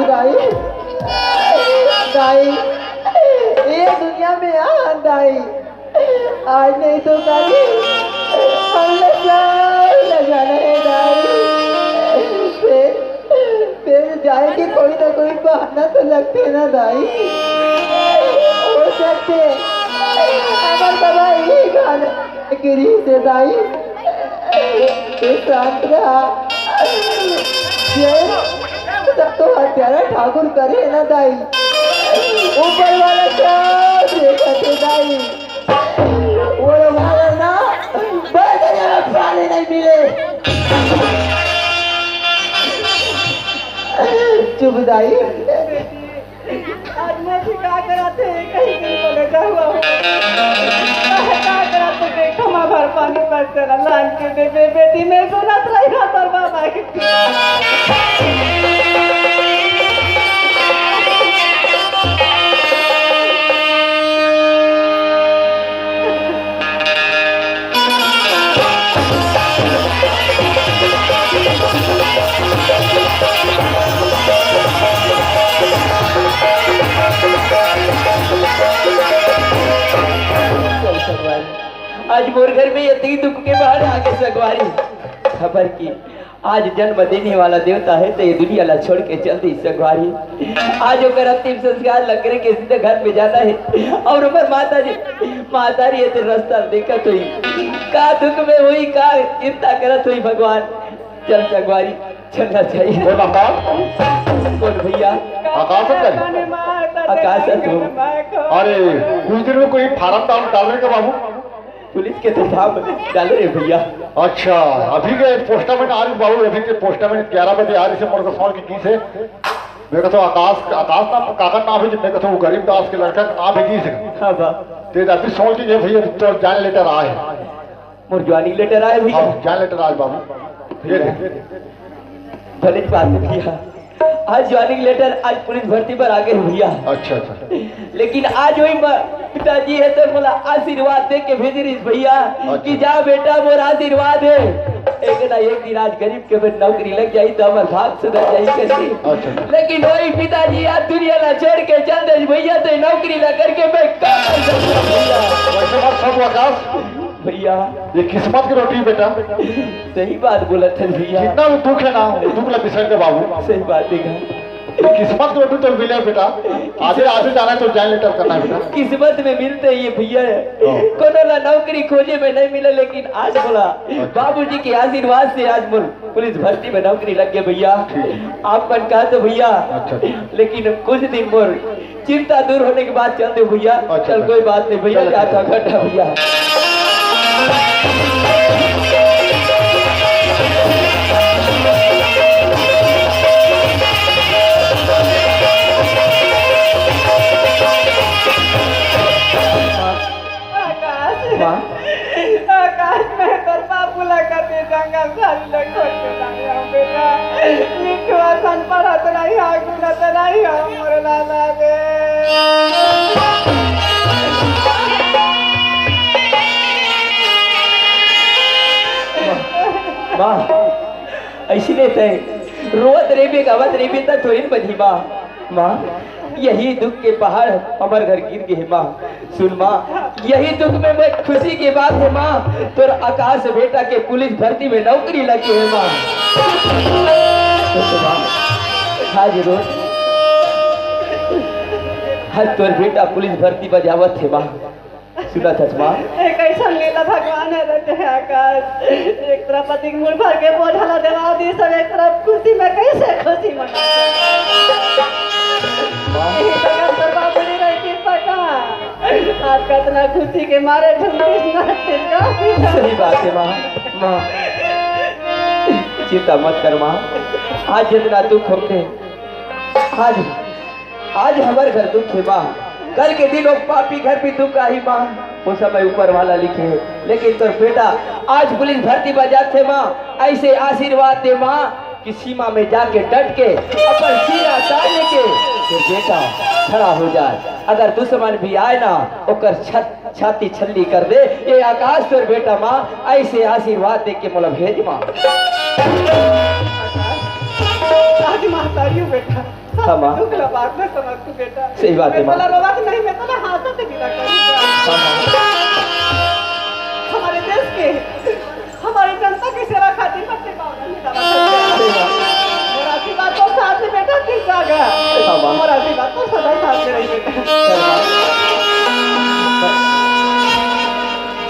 दाई दाई ये दुनिया में दाई आज नहीं तो कल हमने सब जाना है दाई फिर जाए कि कोई ना कोई बहाना तो लगते ना दाई हो सकते अगर दवाई गाने गिरी से दाई तो शांत रहा सब तो हत्यारा ठाकुर करे ना दाई ऊपर वाला क्या देखते दाई वो हमारा ना प्राणी नहीं मिले चुप दाई आज मैं भी क्या कराते कहीं को लगा हुआ हूँ क्या कराते देखो माँ भर पानी पर चला लान के दे बेटी में सुनत रही ना तर बाबा की आज मोर घर में यति दुख के बाहर आगे सगवारी खबर की आज जन्म देने वाला देवता है तो ये दुनिया ला छोड़ के चल दी सगवारी आज ओकर अंतिम संस्कार लग रहे के सीधे घर पे जाना है और ऊपर माता री तो रास्ता देखत हुई का दुख में हुई का चिंता करत हुई भगवान चल सगवारी चलना चाहिए कौन भैया आकाश अरे कुछ दिन में कोई फार्म डालने का बाबू पुलिस के तो डाल रहे भैया अच्छा अभी के पोस्टमैन आ रही बाबू अभी के पोस्टमैन 11 बजे आ रही से मोर फोन की से मैं कहता आकाश ना काका ना भेज मैं कहता वो गरीब दास के लड़का ना भेजी से हां बा ते अभी सोच के भैया तो जान लेटर आए मोर ज्वाइनिंग लेटर आए भैया जान लेटर आज बाबू ये भले बात भैया आज ज्वाइनिंग लेटर आज पुलिस भर्ती पर आ गए भैया अच्छा अच्छा लेकिन आज वही पिताजी है तो बोला आशीर्वाद दे के भेज रही भैया कि जा बेटा मोर आशीर्वाद है एक ना एक दिन आज गरीब के बेट नौकरी लग जाई तो हमार भाग सुधर जाई कैसे अच्छा लेकिन वही पिताजी आज दुनिया ला छोड़ के चल दे भैया तो नौकरी ला करके मैं क्या कर सकता भैया वैसे बात सब आकाश भैया ये किस्मत की रोटी बेटा सही बात बोला था भैया जितना दुख है ना दुख ला बिसर के बाबू सही बात है किस्मत की रोटी तो मिले बेटा आधे आधे जाना है तो जान लेटर करना है बेटा किस्मत में मिलते ये भैया कोनो ला नौकरी खोजे में नहीं मिला लेकिन आज बोला बाबूजी के आशीर्वाद से आज पुलिस भर्ती में नौकरी लग गया भैया आप मन कहा तो भैया लेकिन कुछ दिन मोर चिंता दूर होने के बाद चलते भैया चल कोई बात नहीं भैया जाता घटा भैया आकाश में तर बाबू लगा दे जंगल सारी लोग छोड़ के लाया बेटा लिखवा सन पढ़त नहीं आगू न त नहीं मोर लाला दे मां ऐसी नहीं थे रोत रेबे गावत रेबे त थोड़ी बधी मां यही दुख के पहाड़ हमारे घर गिर गए माँ सुन माँ यही दुख में मैं खुशी की बात है माँ तो आकाश बेटा के पुलिस भर्ती में नौकरी लगी है माँ आज रोज हर तोर बेटा पुलिस भर्ती बजावत है माँ सुना था माँ कैसा लीला भगवान है आकाश एक तरफ पति मुड़ भर के बोझा देवा दी सब एक तरफ खुशी में कैसे खुशी मना आज कितना खुशी के मारे सही बात है माँ चिंता मत कर माँ आज जितना दुख होते आज हमारे घर दुख है माँ कल के दिन पापी घर भी दुख आई माँ वो समय ऊपर वाला लिखे है लेकिन तो बेटा आज पुलिस भर्ती बजाते माँ ऐसे आशीर्वाद दे माँ कि सीमा में जाके डट के अपन सीना ताने के तो बेटा खड़ा हो जाए अगर दुश्मन भी आए ना ओकर छाती छल्ली कर दे ये आकाश तोर बेटा माँ ऐसे आशीर्वाद दे के मोला भेज माँ आज महतारी हूँ बेटा। हाँ, माँ। दुख ला बात में समझ तू बेटा। सही बात है, माँ। मैं रोवा कि नहीं, मैं तो हाथों से गिरा करूँगा। हमारे देश के, हमारी जनता की सेवा खातिर बच्चे बावला में दवा करते हैं। और आशीर्वाद तो साथ में बेटा ठीक जागा। हाँ, माँ। और आशीर्वाद तो सदा साथ में रही बेटा।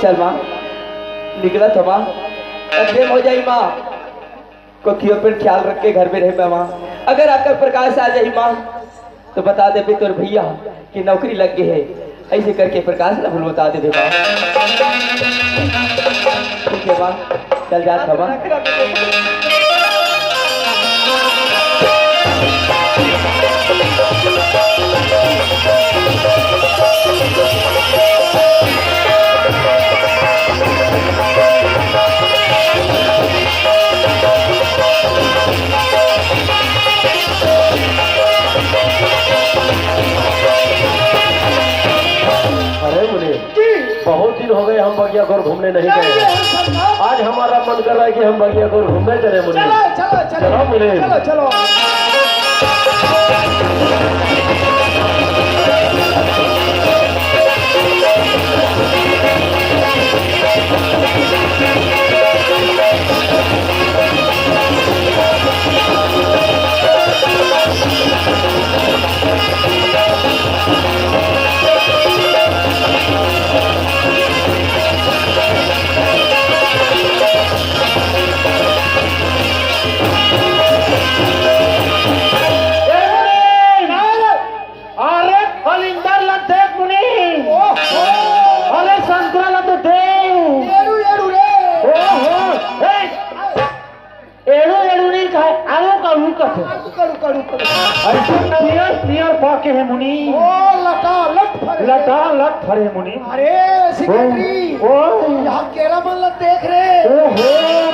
चल माँ, निकला था माँ, अध्ययन हो जाई माँ, कोखियों पर ख्याल रख के घर में रहे माँ। अगर आपका प्रकाश आ जाए माँ तो बता दे भी तोर भैया की नौकरी लग गई है, ऐसे करके प्रकाश ना भूल बता दे माँ। ठीक है माँ, चल जा था माँ। अरे मुझे बहुत दिन हो गए हम बगियापुर घूमने नहीं गए। आज हमारा मन कर रहा है कि हम बगियापुर घूमने चले मुझे। चलो चलो चलो चलो मुझे। चलो चलो। अरे फलिंदर ला देख मुनी। अरे संतरा ला तो दे। एड़ू एड़ू रे। ओहो एड़ो एड़ो नहीं खाए आलू का रूह का थे। कड़ू कड़ू कड़ू। ऐसे पियर पियर पाके है मुनी। ओ लटा लट फरे। लटा लट फरे मुनी। अरे सेक्रेटरी, ओ यहाँ केरा मन देख रे। ओहो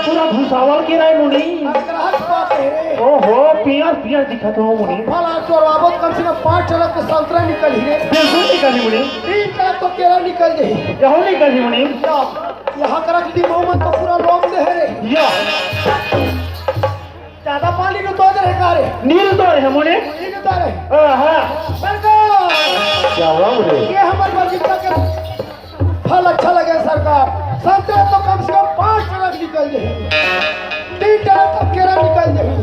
पूरा भूसावल के रहे मुनी। ग्राहक बात है रे। ओहो पियर पियर दिखत हो मुनी। फला तो बाबत कम से कम 5 ट्रक के संतरा निकल ही रे। बिल्कुल निकली मुनी। 3 ट्रक तो केरा निकल जाही। यहू निकली मुनी। यहाँ का रख दी मोहम्मद तो पूरा लोग दे रे। या ज्यादा पानी को तो दे का रे। नील तो है मुनी। नील तो रे। हाँ सरकार, क्या हुआ मुझे? ये हमारे बगीचा के फल अच्छा लगे सरकार। संतरे तो कम से कम 5 ट्रक निकल जाही। 3 ट्रक तक केरा निकल जाही।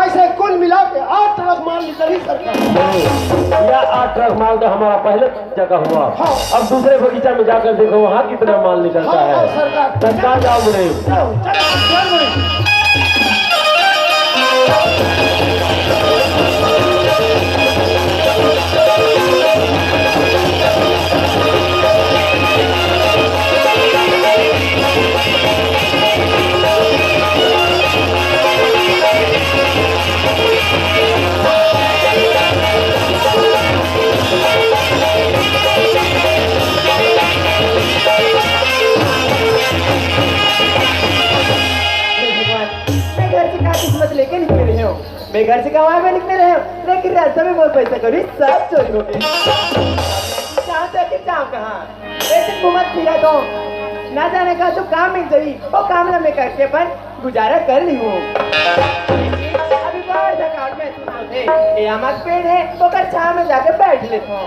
ऐसे कुल मिला के 8 ट्रक माल निकली सरकार। या 8 ट्रक माल तो हमारा पहले जगह हुआ। हाँ। अब दूसरे बगीचा में जाकर देखो वहाँ कितना माल निकलता हाँ, है। सरकार। तत्काल जाओ मुझे। चलो चलो। मैं घर से कमाए में निकले रहे हूँ, लेकिन रास्ते में बहुत पैसा करी सब चोरी हो गई। चाहते कि चाह कहाँ ऐसे घूमत फिरा तो ना जाने का जो काम मिल गई वो काम ना मैं करके पर गुजारा कर ली हूँ। अभी बाहर थकावट में सुनाते ये अमक पेड़ है वो कर छाव में जाके बैठ लेता हूँ।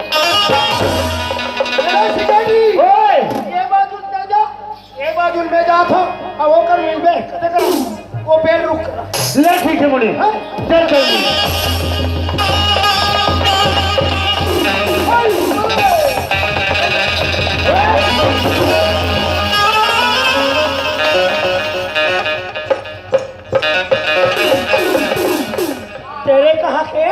ये बाजू में जाता हूँ और वो कर मिल बे कदे कर वो पेड़ रुक कर ले ठीक है मुनी। चल चल तेरे कहाँ के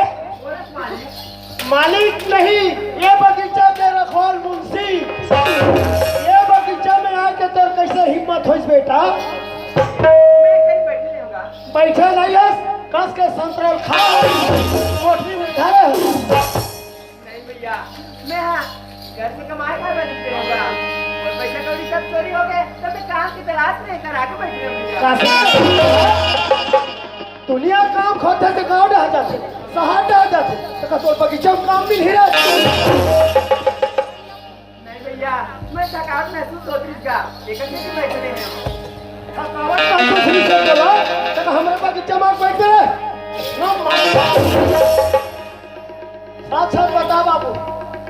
मालिक नहीं, ये बगीचा के रखवाल मुंशी। ये बगीचा में आके तो कैसे हिम्मत हो बेटा? बैठे नहीं है, कस के संतरा खा रोटी उठा। नहीं भैया, मैं हाँ घर से कमाए खा मैं निकले होगा और पैसा कौड़ी सब चोरी हो गए तो मैं काम की तलाश में कर आके बैठे भैया। दुनिया काम खोते तो गाँव डह जाते, शहर डह जाते तो तोर बगीचा में काम मिल ही रहा। नहीं भैया, मैं थकावट महसूस होती इसका, लेकिन कैसे बैठे नहीं हैं? थकावट महसूस नहीं कर बोला तो हमारे बगीचा में बैठ गए।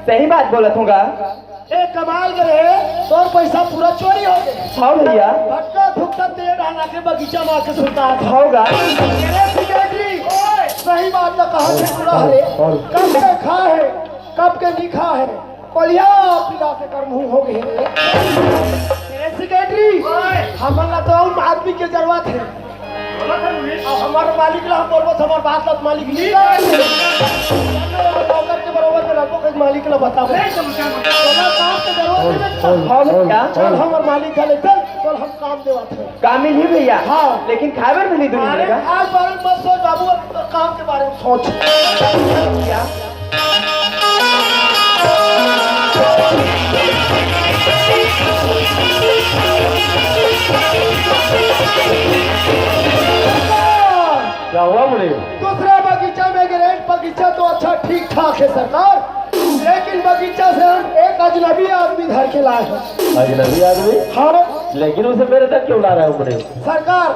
सही बात बोलत होगा। ए कमाल करे तोर पैसा पूरा चोरी हो गए। हाँ भैया भटका थुकता तेल डाला के बगीचा में आके सुनता था। होगा। अरे सिकरेटरी सही बात तो कहा से पूरा है। कब के खा है कब के नहीं खा है कोलिया पिला से कर मुंह हो गए। अरे सिकरेटरी हमारा तो और आदमी के जरूरत है। अब हमारे मालिक ला हम बोलबो हमार बात लत मालिक नहीं नौकर के बराबर में रखो के मालिक ला बताओ तोला काम के जरूरत है। हाँ भैया चल हमार मालिक घले चल हम काम देवत है। काम मिल ही भैया। हाँ। लेकिन खाबर मिली दूरी अरे मिलेगा। आज बारे में मत सोच बाबू अब काम के बारे में सोच। क्या क्या हुआ मुझे? दूसरा बगीचा में ग्रेट बगीचा तो अच्छा ठीक ठाक है सरकार, लेकिन बगीचा से हम एक अजनबी आदमी घर के लाए हैं। अजनबी आदमी? हाँ लेकिन उसे मेरे तक क्यों ला रहा है मुझे? सरकार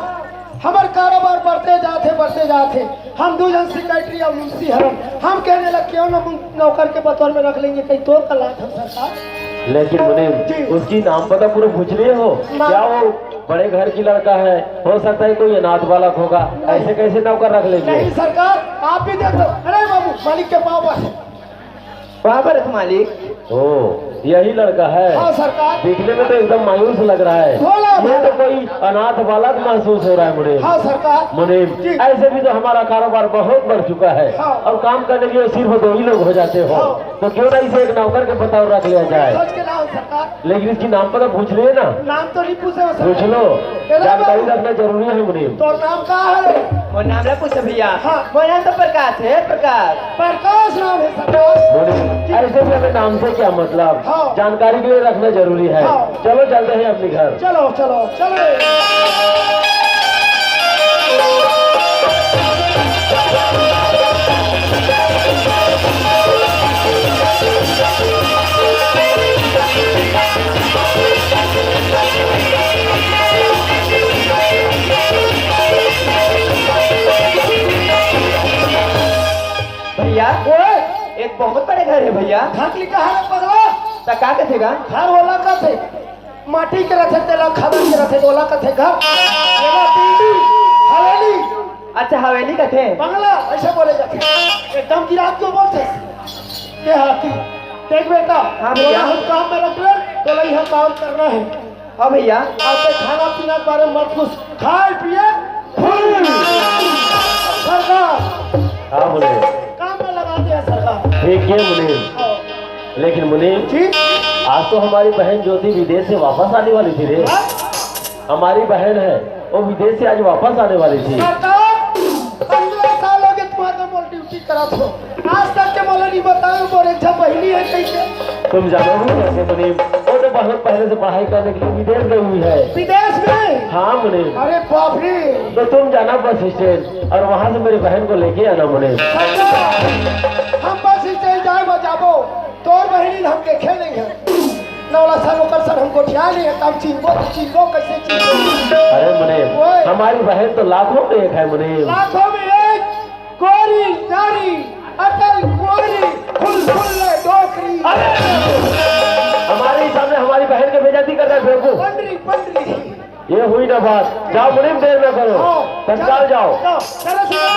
हमारे कारोबार बढ़ते जाते हम दो जन सेक्रेटरी और मुंशी हरम हम कहने लग क्यों ना नौकर के बतौर में रख लेंगे कहीं तोड़ कर लाए हम सरकार। लेकिन मुझे उसकी नाम पता पूरा पूछ लिए हो क्या? वो बड़े घर की लड़का है, हो सकता है कोई अनाथ बालक होगा, ऐसे कैसे नौकर रख लेंगे? नहीं सरकार आप भी देख लो। अरे बाबू मालिक के पाँव पर है। वहाँ पर है मालिक। ओ यही लड़का है? हाँ सरकार। दिखने में तो एकदम मायूस लग रहा है। भोला ये तो कोई अनाथ बालक महसूस हो रहा है मुझे। हाँ सरकार। मुनीम जी। ऐसे भी तो हमारा कारोबार बहुत बढ़ चुका है। हाँ। और काम करने के लिए सिर्फ 2 ही लोग हो जाते हो। हाँ। तो क्यों ना इसे एक नौकर के बताओ रख लिया जाए। सोच के लाओ सरकार। लेकिन इसकी नाम पता पूछ लिए ना? नाम तो नहीं पूछे हो पूछ सरकार। लो, जानकारी रखना जरूरी है मुनीम। तो नाम का है? वो नाम ना पूछ भैया। हाँ। वो नाम तो प्रकाश है। प्रकाश प्रकाश नाम है सरकार। मुनीम ऐसे भी हमें नाम से क्या मतलब? हाँ। जानकारी के लिए रखना जरूरी है। हाँ। चलो चलते हैं अपने घर। चलो चलो चलो। भैया एक बहुत बड़े घर है भैया। ढाकली कहा है पगला? तो क्या कथेगा? घर वाला का थे माटी के रथे तेला खदन के रथे वाला का थे घर एवा पीढ़ी हवेली। अच्छा हवेली का थे। बंगला ऐसे बोले जाते एकदम गिरा क्यों बोलते ये हाथी देख बेटा। हाँ भैया। हम काम में रख ले तो लई हम काम करना है। हाँ भैया। आपके खाना पीना के बारे में मत कुछ खाए पिए सरकार हाँ मुनीम काम में लगाते हैं सरकार। ठीक है मुनीम। लेकिन मुनीम जी आज तो हमारी बहन ज्योति विदेश से वापस आने वाली थी रे। हमारी बहन है वो विदेश से आज वापस आने वाली थी। सरकार 15 साल हो गए तुम्हारे मोल ड्यूटी करा थो आज तक के मोल नहीं बताओ और एक जब बहिनी है कैसे? तुम जानो भी कैसे मुनीम? वो तो बहुत पहले से पढ़ाई करने के लिए विदेश गई हुई है। विदेश में? हाँ मुनीम। अरे बाप रे। तो तुम जाना बस स्टैंड और वहाँ से मेरी बहन को लेके आना मुनीम। सरकार हम बस स्टैंड जाए बजाबो तोर बहिनी हम देखे नहीं है नौला सर ओकर सर हमको ध्यान नहीं है तब चिन्हो कैसे चिन्हो? अरे मुनीम हमारी बहन तो लाखों में एक है मुनीम। लाखों में एक गोरी नारी अटल गोरी फुल डोकरी हमारे सामने हमारी बहन की बेइज्जती कर रहा है बेवकूफ। पंडरी ये हुई ना बात। जाओ मुनीम देर न करो, तत्काल जाओ। चलो चलो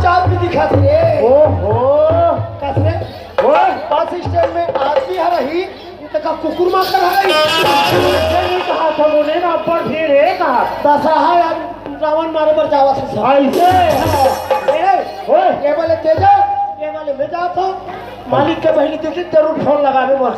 आदमी दिखा थे। ओहो कसरे वो बस स्टैंड में आदमी है रही इनका कुकुर मार कर रही नहीं कहा था उन्होंने ना पर भीड़ है कहा दशहरा रावण मारे पर जावा से ऐसे ये वाले तेजा ये वाले मालिक के बहनी देखी जरूर फोन लगावे मोर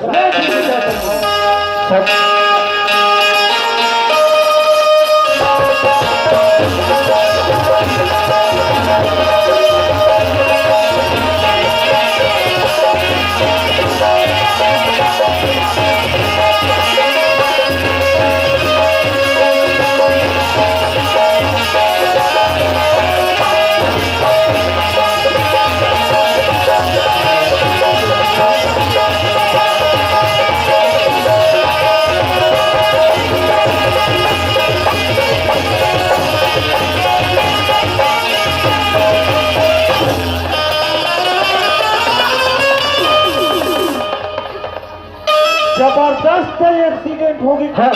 जबरदस्त एक्सीडेंट होगी। हाँ,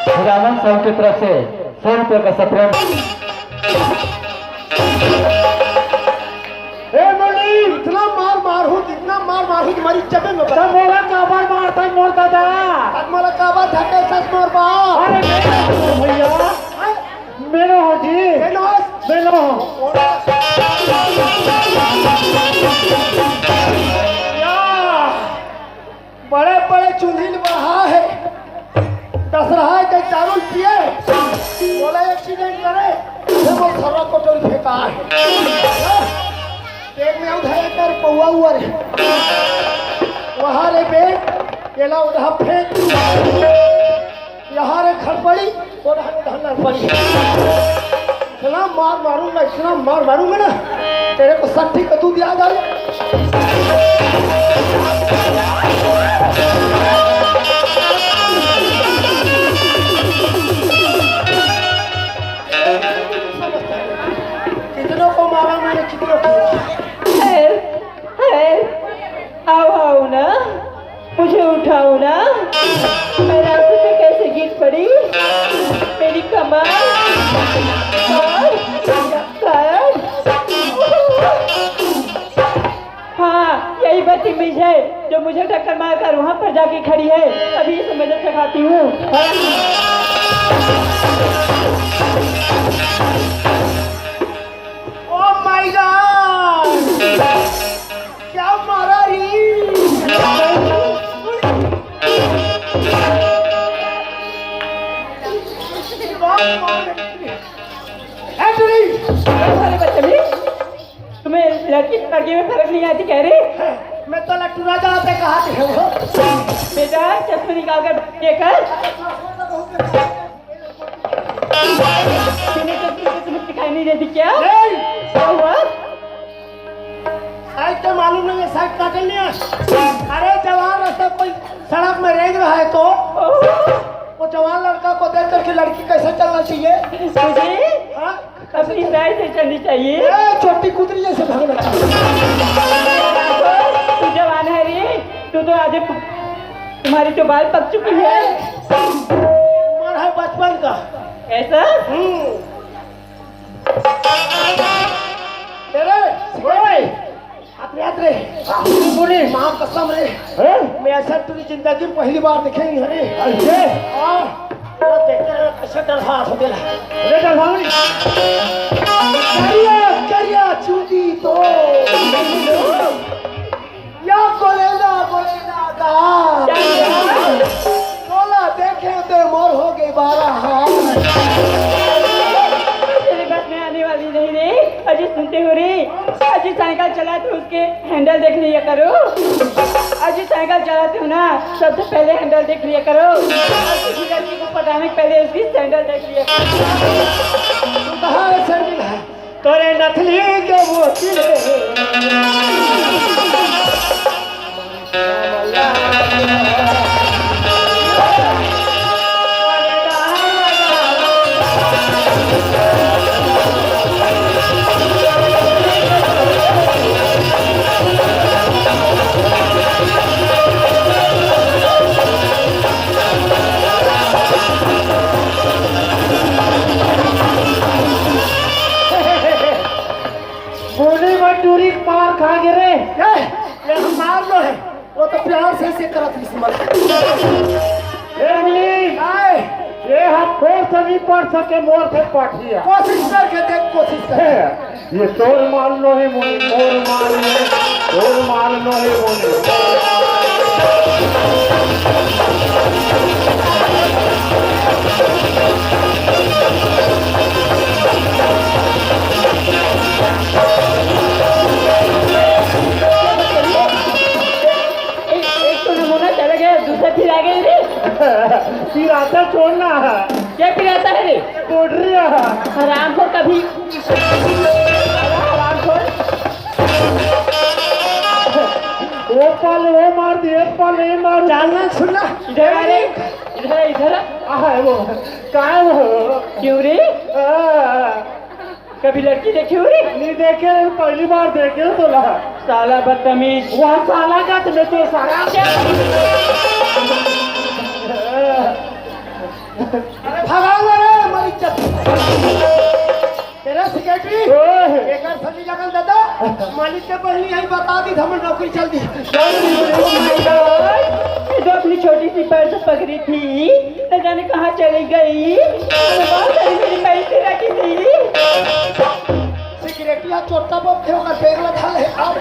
खुदावन साहब की तरफ से 100 रुपये का सप्रेम। इतना मार हूँ तुम्हारी जबे में बता मोरा काबर मारता मोर दादा मला काबर धक्के सच मोर बा। अरे भैया मेरो हो जी मेरो बड़े बड़े चुंझिल बढ़ा है दस रहा है कहीं दारू पिए बोला एक्सीडेंट करे वो खरा कोटल फेंका है पेट में उठाया कर पौआ हुआ रे वहाँ रे पेट केला उधर फेंक यहाँ रे खड़पड़ी उधर उधर पड़ी इतना मार मारूंगा ना तेरे को सट्टी का दूध याद आ जाए। कितनों को मारा मैंने कितनों को आओ ना मुझे उठाओ ना मैं रास्ते पे कैसे गिर पड़ी मेरी कमर हाँ यही बदतमीज है जो मुझे टक्कर मारकर वहाँ पर जाके खड़ी है अभी इसे मदद सिखाती हूँ। ओह माय गॉड क्या मारा री तुम्हें लड़की लड़की में फर्क नहीं आती कह रही मैं तो लट्टू राजा आते कहा थे वो बेटा चश्मे निकाल कर देकर तुम्हें दिखाई नहीं देती क्या हुआ साइड तो मालूम नहीं है साइड काटे नहीं है। अरे जवान रास्ता कोई सड़क में रेंग रहा है तो वो जवान लड़का को देख करके लड़की कैसे चलना चाहिए मुझे हाँ? अपनी साइड से चलनी चाहिए छोटी कुतरी जैसे भागना चाहिए। तू जवान है रे तू तो आधे तुम्हारी तो बाल पक चुकी है उम्र है बचपन का ऐसा तेरे याद रे माँ कसम रे मैं ऐसा पूरी जिंदगी पहली बार देखेंगे अरे कैसे डरहा हो गया करिया चूड़ी तो या बोलेगा बोला देखे तो मोर हो गई 12 हाथ आने वाली नहीं रे अजी सुनते हो रे अजी साइकिल चलाते हो उसके हैंडल देख लिया करो अजी साइकिल चलाते हो ना सबसे पहले हैंडल देख लिया करो किसी लड़की को पटाने के पहले उसकी सैंडल देख लिया करो कहाँ है सैंडल है तोरे नथली के मोती मजदूरी मार खा गए रे ये मार लो है वो तो प्यार से करत किस्मत ये हम कोर्स नहीं पढ़ सके मोर से पढ़िया कोशिश करके देख कोशिश कर ये तोर मान लो है मोर मान लो और माल नो है बोले एक तो नमूना चला गया, दूसरा फिर आ गए रे। फिर आता छोड़ना क्या फिर आता है रे? बोल रही है हराम को कभी हराम को वो पाल वो मार दिए एक पाल ये मार जानना सुनना इधर आ रे, इधर इधर है वो काय वो क्यों रे? कभी लड़की देखी हो रे? नहीं देखे पहली बार देखे बोला साला बदतमीज। वहाँ साला का तुम्हें तो सारा भगाओ रे हमारी इज्जत। तेरा सेक्रेटरी एक बार सभी जगह दादा मालिक के पहले यही बता दी हम नौकरी चल दी। ये जो अपनी छोटी सी पर्स पकड़ी थी न जाने कहाँ चली गई। बहुत सारी मेरी पैसे रखी थी। सेक्रेटरी आज चोटा पर थे होकर बैग लगा ले अब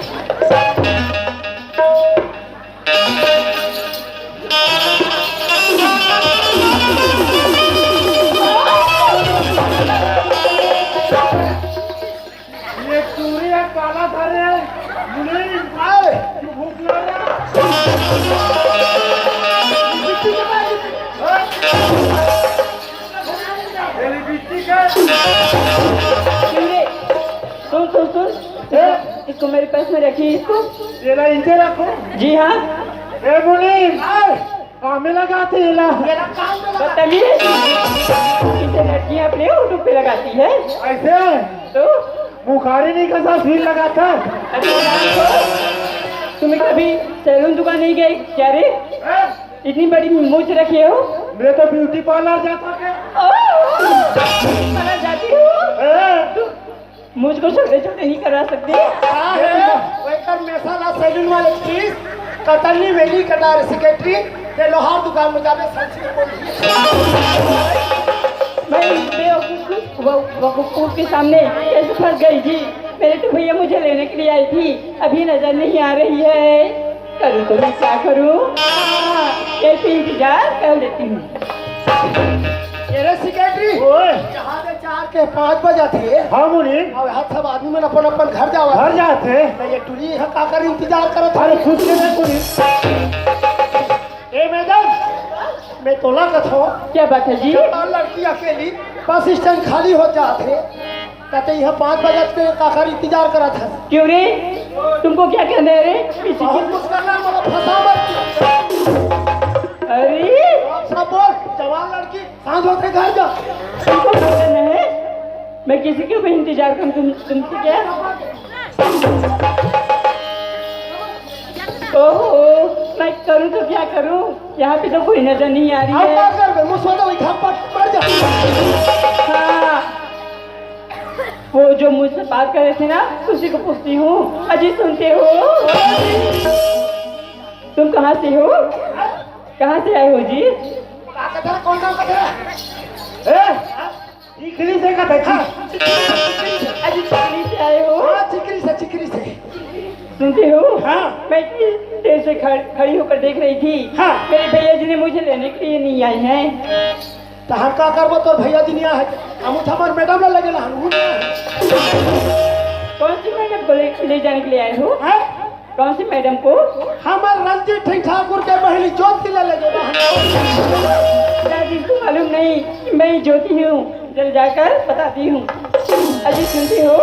ये सूर्य काला था रे मुझे आए भूख लगा मिट्टी के बाद मेरी बिट्टी का क्यों रे? सुन सुन सुन, इसको मेरे पास में रखिए इसको। तेरा इंचे रखो जी हाँ। ए मुनीम हमें लगाते हिला मेरा काम में लगा। बदतमीज। इसे लड़कियाँ अपने होठों पे लगाती है ऐसे तो बुखारी नहीं कसा फिर लगाता अरे हराम को, तुम्हें कभी सैलून दुकान नहीं गए क्या रे? इतनी बड़ी मूछ रखी हो। मैं तो ब्यूटी पार्लर जाता है मना जाती हो। मुझको छोटे छोटे नहीं करा सकते। वेटर मेसाला सैलून वाले प्लीज कतरनी वेली कटार सेक्रेटरी ते लोहार दुकान में जाने सच मैं बेवकूफ के सामने कैसे फंस गई जी? मेरे तो भैया मुझे लेने के लिए आई थी, अभी नजर नहीं आ रही है। करूँ तो मैं क्या करूँ? कैसे इंतजार कर लेती हूँ। ये सेक्रेटरी यहाँ से 4 के 5 बजे थे। हाँ मुनीम अब यहाँ सब आदमी में अपन अपन घर जावा। घर जाते तो ये टुरी यहाँ काकर इंतजार करो था। अरे खुद के मैं मुनीम ए मैडम मैं तोला का था क्या बात है जी? और लड़की अकेली बस स्टैंड खाली हो जाते कहते यहाँ 5 बजे के काकर इंतजार करा था। क्यों रे? तुमको क्या कहना है रे? किसी बहुत की? कुछ करना मतलब फंसा मत। अरे सब बोल जवान लड़की सांझ होते घर जा। तुमको क्या कहना है? मैं किसी के भी इंतजार करूँ तुमसे क्या? ओहो मैं करूँ तो क्या करूँ? यहाँ पे तो कोई नजर नहीं आ रही अब है। क्या कर बे मुझसे तो इधर पर मर जा। हाँ, वो जो मुझसे बात कर रहे थे ना उसी को पूछती हूँ। अजी सुनते हो? तुम कहाँ से हो? कहाँ से आए हो जी? कथरा कौन नाम कथरा? चिकनी से का था अजी चिकनी से आए हो? हाँ चिकरी से। सुनते हो? हाँ। मैं इतनी देर से खड़ी होकर देख रही थी। हाँ। मेरे भैया जी ने मुझे लेने के लिए नहीं आए हैं। तो हम का करबो तो भैया जी नहीं है हम हमार मैडम ले लगेला हम कौन सी मैडम को ले जाने के लिए आए हो? हैं कौन सी मैडम को? हमार रंजीत सिंह ठाकुर के बहली ज्योति ले लगेला। दादी को मालूम नहीं कि मैं ज्योति हूँ। जल जाकर बताती हूँ। अजी सुनती हो?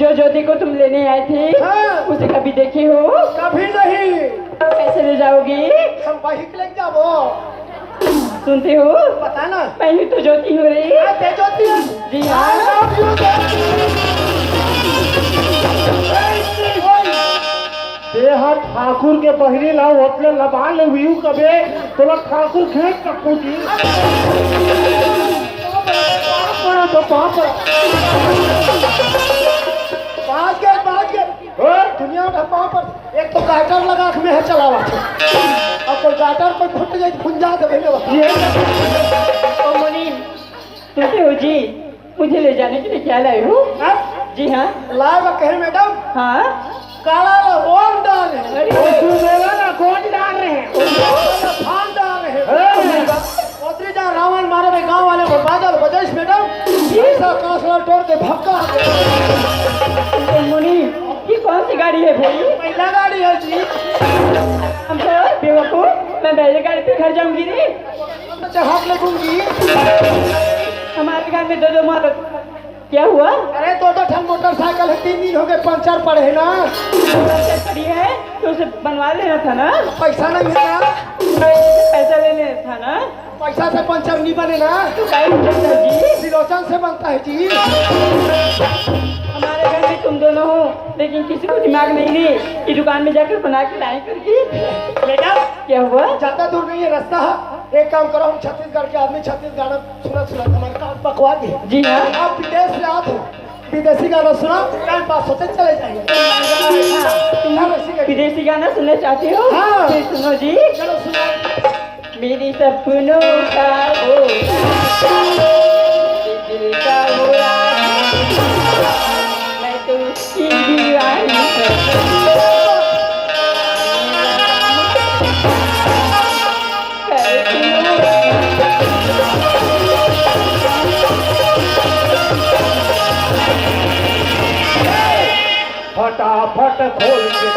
जो ज्योति को तुम लेने आए थे हाँ। उसे कभी देखे हो? कभी नहीं कैसे ले जाओगी? हम बाइक ले जाबो। सुनते हो? पता ना मैं ही तो ज्योति हूँ रे। ते ज्योति जी हाँ। देहा ठाकुर के बहरी ला होतले लबा ले व्यू कबे तोला ठाकुर खेत का पूजी पड़ा तो पाप भाग गए दुनिया में पाँव पर एक तो गाटर लगा के में है चलावा और कोई गाटर कोई फुट जाए खुंजा दे ये ओ मुनीम सुनते हो जी? मुझे ले जाने के लिए क्या लाए हो? जी हाँ। लाए कहे मैडम हाँ काला लौंग डाल रहे हैं, सुनेगा ना गोंद डाल रहे हैं, फान डाल रहे हैं। चौधरी जहाँ रावण मारे में गांव वाले को बादल बजाइश मैडम ऐसा कांसला तोड़ के भक्का मुनि ये कौन सी गाड़ी है भाई? महिला गाड़ी है जी। हम तो बेवकूफ, मैं पहले गाड़ी पे घर जाऊंगी रे। हाथ लगूंगी। हमारे घर में दो मार क्या हुआ? अरे दो ठन मोटरसाइकिल है, 3 दिन हो गए पंचर पड़े है ना। पड़ी है तो उसे बनवा लेना था ना। पैसा नहीं है ना, पैसा ले लेना था ना। पैसा से पंचर नहीं बने ना, तो काय बनता है जी? सिलोचन से बनता है जी। हमारे घर में तुम दोनों हो, लेकिन किसी को दिमाग नहीं है कि दुकान में जाकर बना के लाए करके। बेटा क्या हुआ? ज्यादा दूर नहीं है रास्ता है, एक काम करो, हम छत्तीसगढ़ के आदमी, छत्तीस गाना सुना हमारे कान पकवा दे। जी हाँ। आप विदेश से आते हो, विदेशी गाना सुना, टाइम पास होते चले जाएंगे। तुम विदेशी गाना सुनना चाहते हो? हाँ। फिर सुनो जी। चलो सुनो। मेरी सपनों का वो दिल का बुरा, मैं तो उसकी दीवानी फटाफट खोल के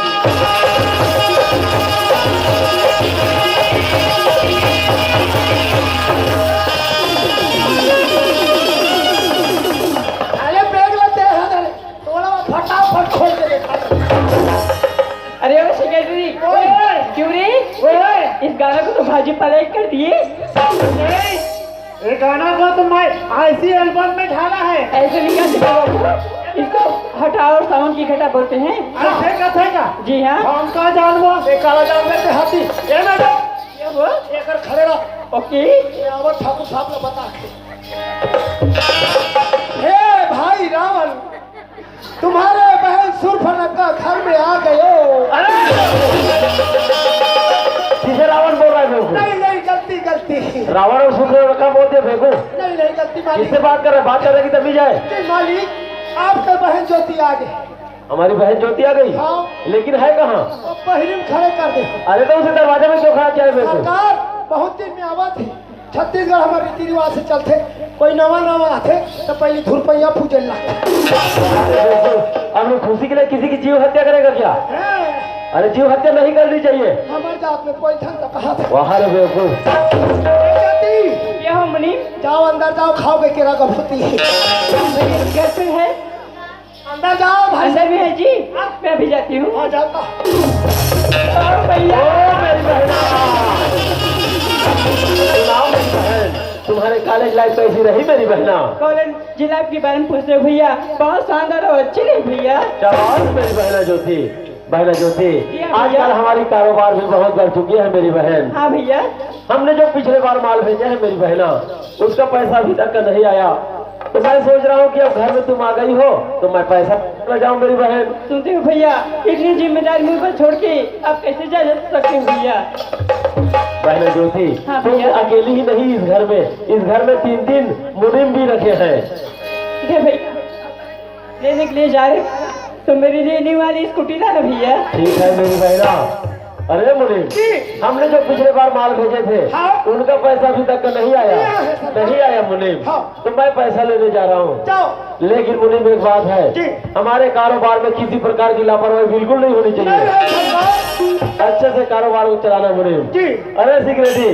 अरे ब्रेक लगते हैं, थोड़ा फटाफट खोल के देखा। अरे वो सेक्रेटरी क्यों रे? इस गाना को तो भाजी पलाई कर दिए। ये गाना को तो मैं ऐसी एल्बम में ढाला है। ऐसे नहीं कर सकते, इसको हटाओ और सावन की घटा बोलते हैं। अरे ठेका जी हाँ। हम का जानबो, ये काला जानवर के हाथी। ए मैडम क्या हुआ? एकर खड़े रहो। ओके। ये आवत ठाकुर साहब ने बता हे भाई रावण, तुम्हारे बहन सुरफनक्का घर में आ गए। किसे रावण बोल रहा है बेवकूफ? नहीं गलती रावण और सुग्रीव का बोलते बेवकूफ। नहीं गलती मालिक। किससे बात कर रहे? बात कर रहे की तभी जाए। नहीं मालिक, आपका बहन ज्योति आ गई। हमारी बहन ज्योति आ गई। हाँ। लेकिन है कहाँ? अब पहिरी में खड़े कर दे। अरे तो उसे दरवाजे में क्यों खड़ा किया है बेवकूफ? सरकार बहुत दिन में आवा थी, छत्तीसगढ़ हमारे रीति रिवाज से चलते, कोई नवा आते तो पहले धुरपैया पूजे लगते। अपनी खुशी के लिए किसी की जीव हत्या करेगा क्या? अरे जीव हत्या नहीं करनी चाहिए। हमारे जात में कोई ठन तो कहा था। वहाँ रे बेवकूफ। क्या हो मनी? जाओ अंदर जाओ, खाओगे केरा का भूती। कैसे है? अंदर जाओ भाई। अंदर भी है जी। मैं अभी जाती हूँ। आ जाता। भैया सुनाओ मेरी बहन, तुम्हारे कॉलेज लाइफ कैसी रही मेरी बहना? कॉलेज लाइफ के बारे में पूछ रहे हो भैया? बहुत शानदार और अच्छी रही भैया। शाबाश मेरी बहना ज्योति। बहना ज्योति, भैया। आजकल हमारी कारोबार भी बहुत बढ़ चुकी है मेरी बहन। हाँ भैया। हमने जो पिछले बार माल भेजा है मेरी बहना, उसका पैसा अभी तक का नहीं आया। तो मैं सोच रहा हूँ कि अब घर में तुम आ गई हो तो मैं पैसा ले जाऊँ मेरी बहन। सुनते हो भैया, इतनी जिम्मेदारी मुझ पर छोड़ के आप कैसे जा सकते हो भैया? बहना ज्योति, हाँ तुम भैया। अकेली ही नहीं इस घर में 3 मुनिम भी रखे हैं। ठीक है भैया, लेने के लिए जा रहे तो मेरी लेने वाली स्कूटी लाना भैया। ठीक है मेरी बहना। अरे मुनीम, हमने जो पिछले बार माल भेजे थे हाँ। उनका पैसा अभी तक नहीं आया मुनीम। हाँ। तो मैं पैसा लेने जा रहा हूँ। जाओ। लेकिन मुनीम एक बात है, जी। हमारे कारोबार में किसी प्रकार की लापरवाही बिल्कुल नहीं होनी चाहिए। अच्छे से कारोबार को चलाना मुनीम। जी। अरे सिक्योरिटी,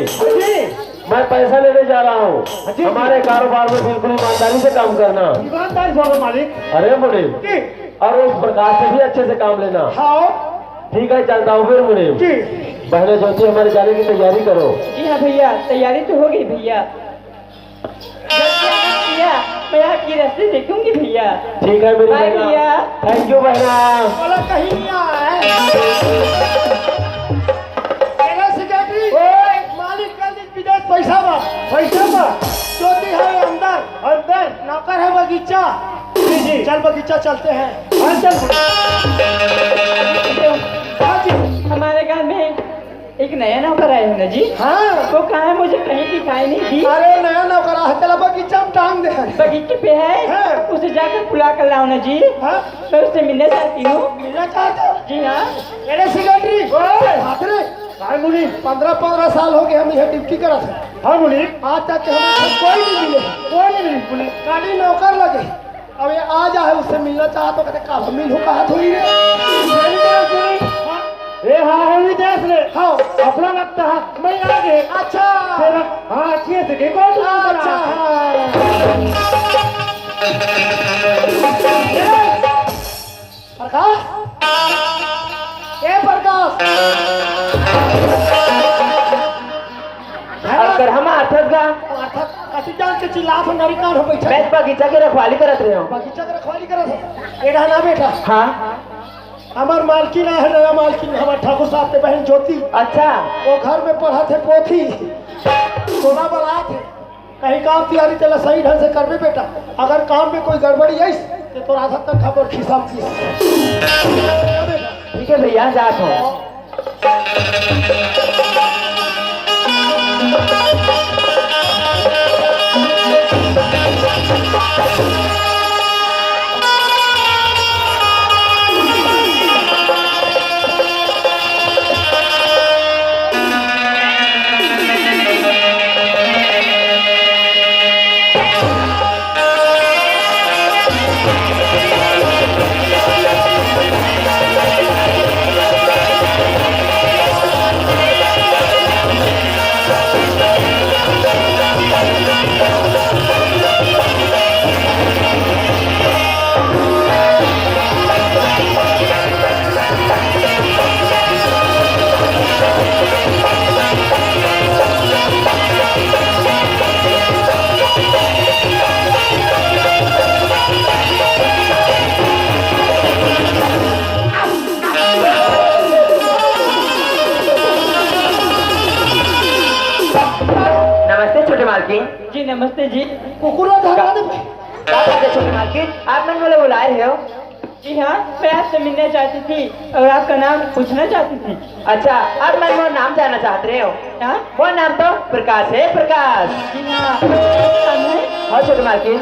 मैं पैसा लेने जा रहा हूँ, हमारे कारोबार में बिल्कुल ईमानदारी से काम करना। ईमानदारी से मालिक। अरे मुनीम, और उस प्रकार से भी अच्छे से काम लेना। हाँ ठीक है, चलता हूँ फिर मुनीम। जी। बहने ज्योति, हमारे जाने की तैयारी करो। जी हाँ भैया, तैयारी तो हो गई भैया। भैया मैं आपकी रास्ते देखूंगी भैया। ठीक है मेरी बाय बहना। भैया। थैंक यू बहना। बोला कहीं नहीं आया है। सेक्रेटरी, मालिक कल दिन विदेश पैसा बा ज्योति है अंदर नौकर है बगीचा। जी चल बगीचा चलते हैं। हाँ, चल। हाँ जी। हमारे घर में एक एक नया नौकर आया है ना जी। हाँ वो कहाँ है? मुझे कहीं दिखाई नहीं दी। अरे नया नौकरा है, चला बगीचा में टांग दे। बगीचे पे है। हाँ। उसे जाकर बुला कर लाओ ना जी। हाँ मैं उससे मिलना चाहती हूँ। मिलना चाहते हो? जी हाँ। अरे सेक्रेटरी हाथ रे। हाँ मुनी 15 साल हो गए हम यहाँ ड्यूटी करा थे। हाँ मुनी आज तक हमें कोई नहीं मिले। कोई नहीं मिले। गाड़ी नौकर लगे। अब ये आ जाए उससे मिलना चाह तो कहते कब मिल हो कहा थोड़ी रे। ए हाँ हम भी देख ले। हाँ अपना लगता है मैं आगे। अच्छा हाँ अच्छे से देखो। अच्छा प्रकाश ए प्रकाश अगर हम अर्थक गा कति जान के चिल्लात हो नरी कान हो बैठा। मैं बगीचा के रखवाली करत रहे हूँ। बगीचा के रखवाली करत हो। एड़ा ना बेटा हाँ। हमार मालकिन है, नया मालकिन हमार ठाकुर साहब के बहन ज्योति। अच्छा। वो घर में पढ़ा थे पोथी सोना बला थे। कहीं काम तैयारी चला सही ढंग से करबे बेटा। अगर काम में कोई गड़बड़ी आई तो तोरा हाथ तक खबर खिसाब की। ठीक है भैया जात हूँ। जी नमस्ते जी। कुकुर धरा दे। छोटे मार्केट आप मैंने बोले बुलाए हो? जी हाँ मैं आपसे मिलना चाहती थी और आपका नाम पूछना चाहती थी। अच्छा आप मैं वो नाम जानना चाहते रहे हो? हाँ वो नाम तो प्रकाश है। प्रकाश जी हाँ। हाँ छोटे मार्केट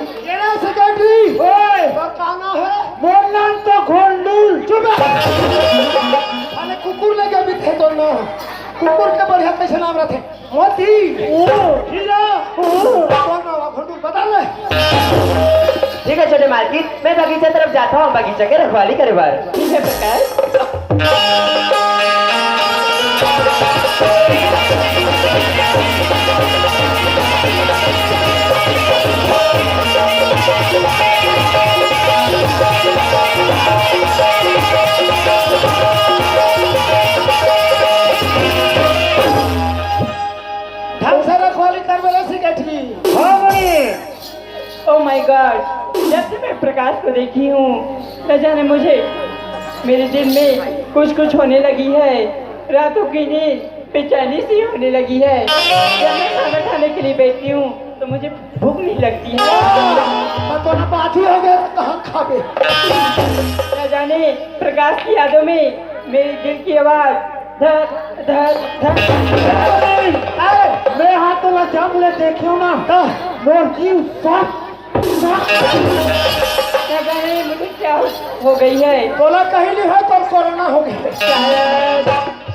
सेक्रेटरी बताना है। वो नाम तो घोंडूल। चुप अरे कुकुर लेके भी थे तो ना कुकुर के बढ़िया कैसे नाम रखे? मोती हीरा बता ले। ठीक है छोटे मार्केट मैं बगीचा तरफ जाता हूँ। बगीचा के रखवाली करे बार। ठीक है प्रकाश। ढंग से रखवाली कर बोले सेक्रेटरी। हाँ मुनी। ओह माय गॉड जब से मैं प्रकाश को देखी हूँ न जाने मुझे मेरे दिल में कुछ होने लगी है। रातों की नींद बेचैनी सी होने लगी है। जब मैं खाना खाने के लिए बैठती हूँ तो मुझे भूख नहीं लगती है। तो ना बात ही हो गया तो कहाँ खाबे। न जाने प्रकाश की यादों में मेरे दिल की आवाज धक धक धक। मैं हाथ तो जब ले देखियो ना मोर जीव सब न जाने मुझे क्या हो गई है। बोला कहीं नहीं है तो कोरोना हो गया।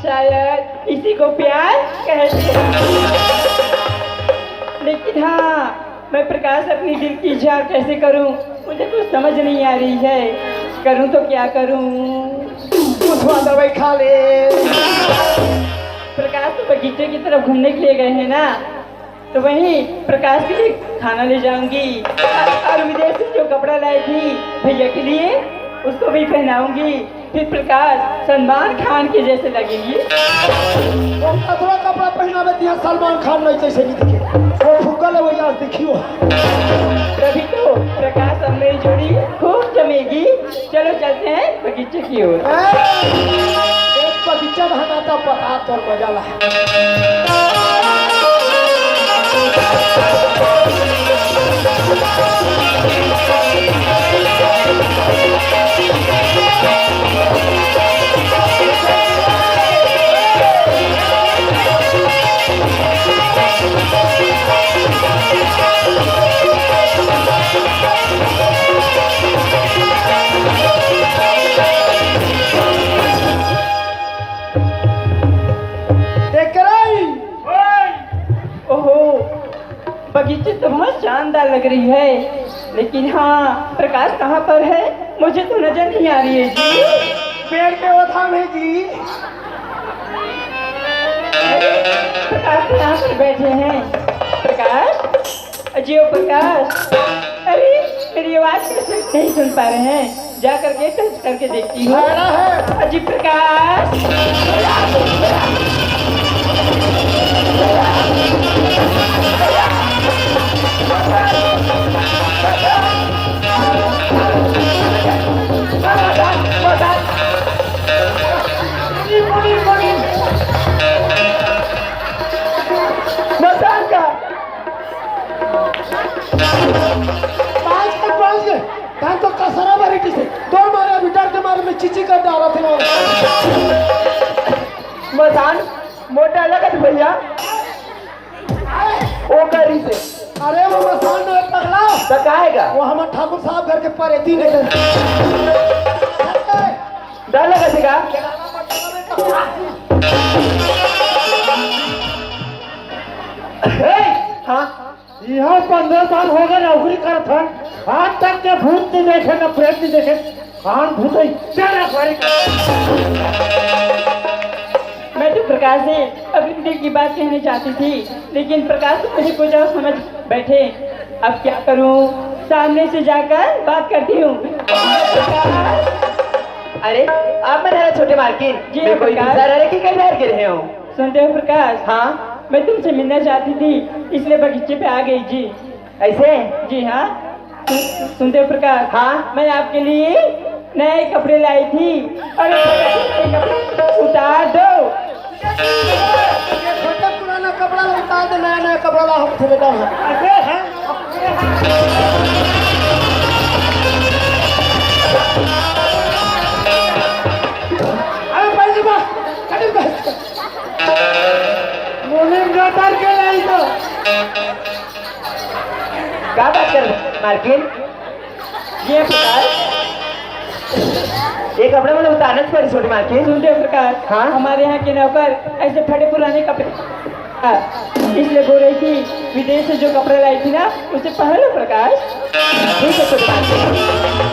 शायद इसी को प्यार कहते हैं। लेकिन हाँ मैं प्रकाश अपनी दिल की इजहार कैसे करूं मुझे कुछ समझ नहीं आ रही है। करूं तो क्या करूं? दवाई खा ले। प्रकाश तो बगीचे की तरफ घूमने के लिए गए हैं ना तो वहीं प्रकाश के लिए खाना ले जाऊंगी और विदेश से जो कपड़ा लाई थी भैया के लिए उसको भी पहनाऊंगी। फिर प्रकाश सलमान खान के जैसे लगेंगी। कपड़ा कपड़ा पहनावे दिया सलमान खान नहीं जैसे नहीं दिखे। वो फुगल है वही आज देखियो। तभी तो प्रकाश और मेरी जोड़ी खूब जमेगी। चलो चलते हैं बगीचे की ओर। एक बगीचा रहना तो पता तो मजा ला। शानदार लग रही है, लेकिन हाँ प्रकाश कहाँ पर है मुझे तो नजर नहीं आ रही है जी। पेड़ पे वो था में जी। प्रकाश तो यहाँ पर बैठे हैं। प्रकाश, अजय प्रकाश, अरे मेरी आवाज कैसे नहीं सुन पा रहे हैं? जा करके टच करके देखती हूँ। अजय प्रकाश, मसान का पाँच गए धान तो कसरा बारी से दो मारे अभी डर के मारे में चिची कर डाला थे वो। मसान मोटा लगत भैया ओ करी से अरे वो मसान में पगला तकाएगा वो हमारे ठाकुर साहब घर के परेती ने डर लगेगा। हाँ यहाँ 15 साल हो गए नौकरी करत हन आज तक के भूत नहीं देखे न प्रेत नहीं देखे कौन भूत है चल अखबारी मैं तो प्रकाश से अपने दिल की बात कहना चाहती थी, लेकिन प्रकाश तो मुझे कुछ और समझ बैठे। अब क्या करूं? सामने से जाकर बात करती हूँ। अरे आप मेरे छोटे मार्किन जी कोई के रहे हो? सुनते हो प्रकाश? हाँ मैं तुमसे मिलना चाहती थी इसलिए बगीचे पे आ गई जी। ऐसे? जी हाँ। सुनते हो प्रकाश? हाँ मैं आपके लिए नए कपड़े लाई थी और उतार दो। छोटा पुराना कपड़ा उतार दे नया नया कपड़ा ला हम थे अरे हैं अरे भाई जी बस कड़ी बस मोनिम गातार के लाई तो क्या बात कर मार्किन? ये प्रकाश ये कपड़े मतलब उतारना पड़े छोटे मार्किन। सुनते हो प्रकाश? हाँ हमारे यहाँ के नौकर ऐसे फटे पुराने कपड़े इसलिए बोल रही थी विदेश से जो कपड़े लाई थी ना उसे पहन लो प्रकाश। ठीक है छोटे मार्किन।